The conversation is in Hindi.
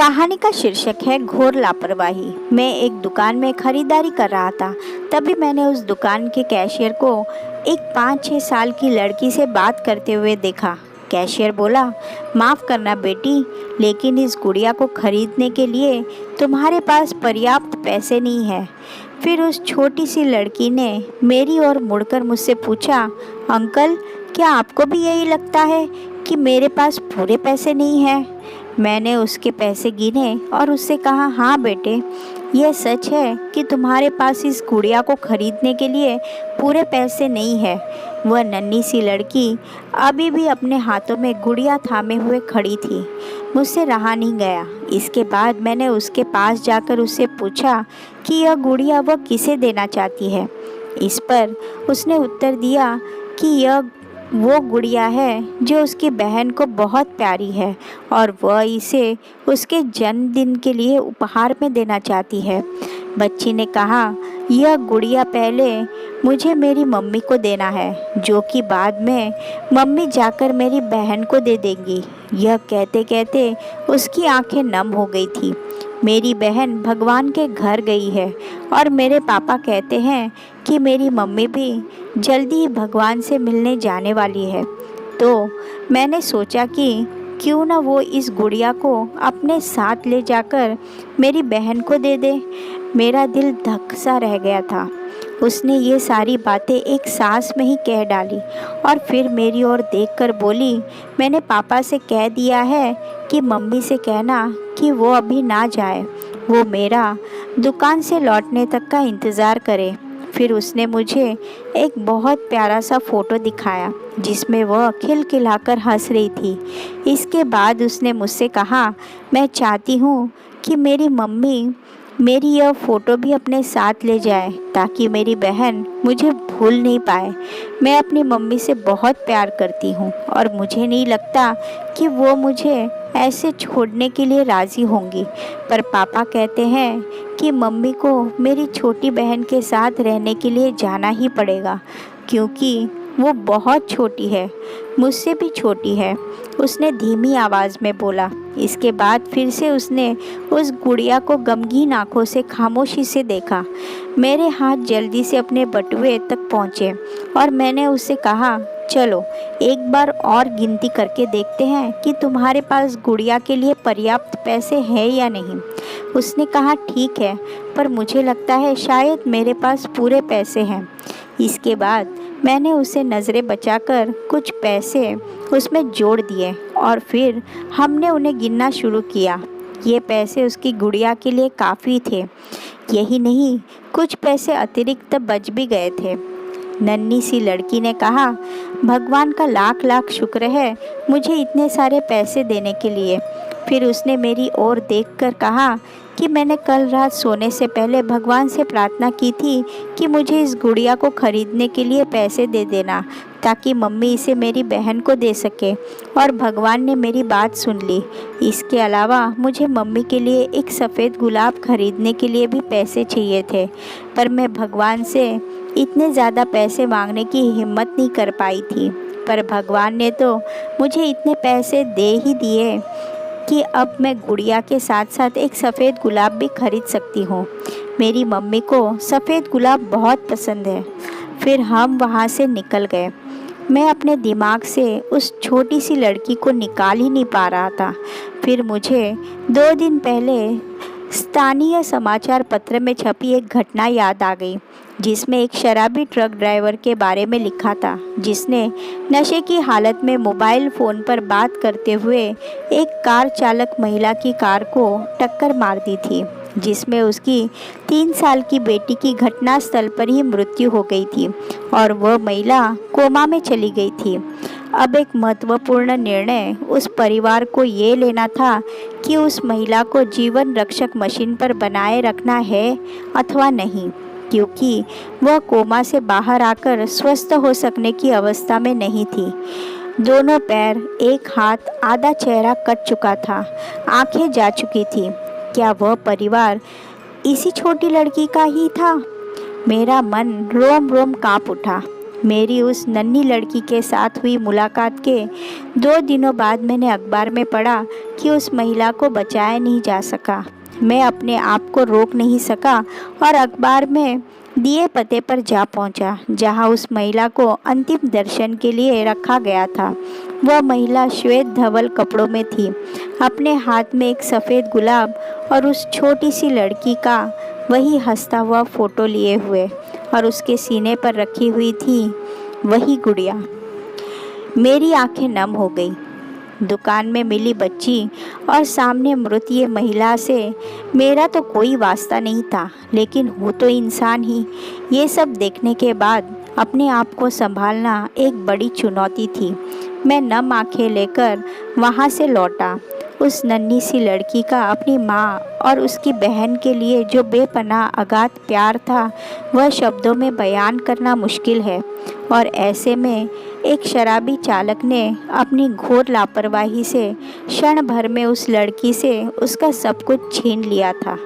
कहानी का शीर्षक है घोर लापरवाही। मैं एक दुकान में खरीदारी कर रहा था। तभी मैंने उस दुकान के कैशियर को एक 5-6 साल की लड़की से बात करते हुए देखा। कैशियर बोला, माफ़ करना बेटी, लेकिन इस गुड़िया को खरीदने के लिए तुम्हारे पास पर्याप्त पैसे नहीं है। फिर उस छोटी सी लड़की ने मेरी ओर मुड़कर मुझसे पूछा, अंकल, क्या आपको भी यही लगता है कि मेरे पास पूरे पैसे नहीं हैं? मैंने उसके पैसे गिने और उससे कहा, हाँ बेटे, यह सच है कि तुम्हारे पास इस गुड़िया को खरीदने के लिए पूरे पैसे नहीं है। वह नन्ही सी लड़की अभी भी अपने हाथों में गुड़िया थामे हुए खड़ी थी। मुझसे रहा नहीं गया। इसके बाद मैंने उसके पास जाकर उससे पूछा कि यह गुड़िया वह किसे देना चाहती है। इस पर उसने उत्तर दिया कि यह वो गुड़िया है जो उसकी बहन को बहुत प्यारी है और वह इसे उसके जन्मदिन के लिए उपहार में देना चाहती है। बच्ची ने कहा, यह गुड़िया पहले मुझे मेरी मम्मी को देना है, जो कि बाद में मम्मी जाकर मेरी बहन को दे देंगी। यह कहते कहते उसकी आंखें नम हो गई थी। मेरी बहन भगवान के घर गई है और मेरे पापा कहते हैं कि मेरी मम्मी भी जल्दी ही भगवान से मिलने जाने वाली है। तो मैंने सोचा कि क्यों ना वो इस गुड़िया को अपने साथ ले जाकर मेरी बहन को दे दे। मेरा दिल धक सा रह गया था। उसने ये सारी बातें एक सांस में ही कह डाली और फिर मेरी ओर देखकर बोली, मैंने पापा से कह दिया है कि मम्मी से कहना कि वो अभी ना जाए, वो मेरा दुकान से लौटने तक का इंतज़ार करे। फिर उसने मुझे एक बहुत प्यारा सा फ़ोटो दिखाया जिसमें वह खिलखिलाकर हंस रही थी। इसके बाद उसने मुझसे कहा, मैं चाहती हूँ कि मेरी मम्मी मेरी यह फ़ोटो भी अपने साथ ले जाए ताकि मेरी बहन मुझे भूल नहीं पाए। मैं अपनी मम्मी से बहुत प्यार करती हूँ और मुझे नहीं लगता कि वो मुझे ऐसे छोड़ने के लिए राज़ी होंगी। पर पापा कहते हैं कि मम्मी को मेरी छोटी बहन के साथ रहने के लिए जाना ही पड़ेगा, क्योंकि वो बहुत छोटी है, मुझसे भी छोटी है। उसने धीमी आवाज़ में बोला। इसके बाद फिर से उसने उस गुड़िया को गमगीन आंखों से खामोशी से देखा। मेरे हाथ जल्दी से अपने बटुए तक पहुँचे और मैंने उससे कहा, चलो एक बार और गिनती करके देखते हैं कि तुम्हारे पास गुड़िया के लिए पर्याप्त पैसे हैं या नहीं। उसने कहा, ठीक है, पर मुझे लगता है शायद मेरे पास पूरे पैसे हैं। इसके बाद मैंने उसे नज़रें बचाकर कुछ पैसे उसमें जोड़ दिए और फिर हमने उन्हें गिनना शुरू किया। ये पैसे उसकी गुड़िया के लिए काफ़ी थे। यही नहीं, कुछ पैसे अतिरिक्त बच भी गए थे। नन्ही सी लड़की ने कहा, भगवान का लाख लाख शुक्र है मुझे इतने सारे पैसे देने के लिए। फिर उसने मेरी ओर देखकर कहा कि मैंने कल रात सोने से पहले भगवान से प्रार्थना की थी कि मुझे इस गुड़िया को खरीदने के लिए पैसे दे देना ताकि मम्मी इसे मेरी बहन को दे सके, और भगवान ने मेरी बात सुन ली। इसके अलावा मुझे मम्मी के लिए एक सफ़ेद गुलाब खरीदने के लिए भी पैसे चाहिए थे, पर मैं भगवान से इतने ज़्यादा पैसे मांगने की हिम्मत नहीं कर पाई थी। पर भगवान ने तो मुझे इतने पैसे दे ही दिए कि अब मैं गुड़िया के साथ साथ एक सफ़ेद गुलाब भी खरीद सकती हूँ। मेरी मम्मी को सफ़ेद गुलाब बहुत पसंद है। फिर हम वहाँ से निकल गए। मैं अपने दिमाग से उस छोटी सी लड़की को निकाल ही नहीं पा रहा था। फिर मुझे 2 दिन पहले स्थानीय समाचार पत्र में छपी एक घटना याद आ गई, जिसमें एक शराबी ट्रक ड्राइवर के बारे में लिखा था जिसने नशे की हालत में मोबाइल फ़ोन पर बात करते हुए एक कार चालक महिला की कार को टक्कर मार दी थी, जिसमें उसकी 3 साल की बेटी की घटनास्थल पर ही मृत्यु हो गई थी और वह महिला कोमा में चली गई थी। अब एक महत्वपूर्ण निर्णय उस परिवार को ये लेना था कि उस महिला को जीवन रक्षक मशीन पर बनाए रखना है अथवा नहीं, क्योंकि वह कोमा से बाहर आकर स्वस्थ हो सकने की अवस्था में नहीं थी। दोनों पैर, एक हाथ, आधा चेहरा कट चुका था, आंखें जा चुकी थी। क्या वह परिवार इसी छोटी लड़की का ही था? मेरा मन रोम रोम कांप उठा। मेरी उस नन्ही लड़की के साथ हुई मुलाकात के 2 दिनों बाद मैंने अखबार में पढ़ा कि उस महिला को बचाया नहीं जा सका। मैं अपने आप को रोक नहीं सका और अखबार में दिए पते पर जा पहुंचा, जहां उस महिला को अंतिम दर्शन के लिए रखा गया था। वह महिला श्वेत धवल कपड़ों में थी, अपने हाथ में एक सफ़ेद गुलाब और उस छोटी सी लड़की का वही हंसता हुआ फोटो लिए हुए, और उसके सीने पर रखी हुई थी वही गुड़िया। मेरी आंखें नम हो गई। दुकान में मिली बच्ची और सामने मृत ये महिला से मेरा तो कोई वास्ता नहीं था, लेकिन हूँ तो इंसान ही। ये सब देखने के बाद अपने आप को संभालना एक बड़ी चुनौती थी। मैं नम आंखें लेकर वहाँ से लौटा। उस नन्ही सी लड़की का अपनी माँ और उसकी बहन के लिए जो बेपनाह अगाध प्यार था, वह शब्दों में बयान करना मुश्किल है। और ऐसे में एक शराबी चालक ने अपनी घोर लापरवाही से क्षण भर में उस लड़की से उसका सब कुछ छीन लिया था।